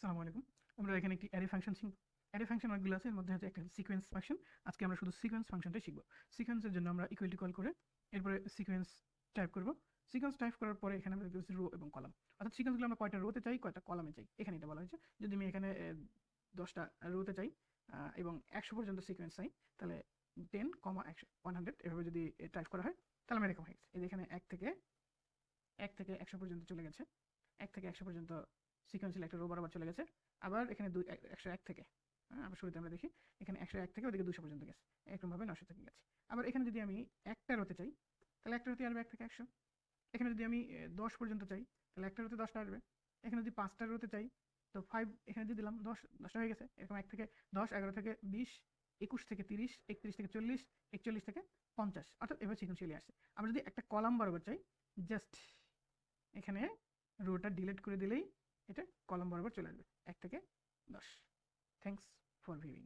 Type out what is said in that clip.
আসসালামু আলাইকুম। আমরা এখানে একটি অ্যারে ফাংশন শিখব। অ্যারে ফাংশন অনেকগুলো আছে, এর মধ্যে হচ্ছে একটা সিকোয়েন্স ফাংশন। আজকে আমরা শুধু সিকোয়েন্স ফাংশনটাই শিখব। সিকোয়েন্সের জন্য আমরা ইকুয়াল টু কল করে এরপরে সিকোয়েন্স টাইপ করব। সিকোয়েন্স টাইপ করার পরে এখানে আমরা দেখতেছি রো এবং কলাম, অর্থাৎ সিকোয়েন্সগুলো আমরা কয়টা রোতে চাই কয়টা কলামে চাই এখানে এটা বলা হয়েছে। যদি আমি এখানে 10টা রোতে চাই এবং 100 পর্যন্ত সিকোয়েন্স চাই, তাহলে 10, 100 100 এভাবে যদি টাইপ করা হয় তাহলে আমি এরকম হয়ে গেছে। এই যে এখানে 1 থেকে 100 পর্যন্ত চলে গেছে। 1 থেকে 100 পর্যন্ত সিকোয়েন্সিয়াল একটা রো বরাবর চলে গেছে। আবার এখানে 101 থেকে, আবার শুরুতে আমরা দেখি এখানে 101 থেকে ওদিকে 200 পর্যন্ত গেছে, এরকমভাবে 900 থেকে গেছে। আবার এখানে যদি আমি একটা রোতে চাই তাহলে একটা রোতে আসবে 1 থেকে 100। এখানে যদি আমি 10 পর্যন্ত চাই তাহলে একটা রোতে 10টা আসবে। এখানে যদি 5টা রোতে চাই তো 5 এখানে দিয়ে দিলাম, 10টা হয়ে গেছে। এরকম 1 থেকে 10, 11 থেকে 20, 21 থেকে 30, 31 থেকে 40, 41 থেকে 50, অর্থাৎ এভাবে সিকোয়েন্সিয়ালি আসছে। আমরা যদি একটা কলাম বরাবর চাই, জাস্ট এখানে রোটা ডিলিট করে দিলেই এটা কলাম বরাবর চলে আসবে 1 থেকে 10। Thanks for viewing.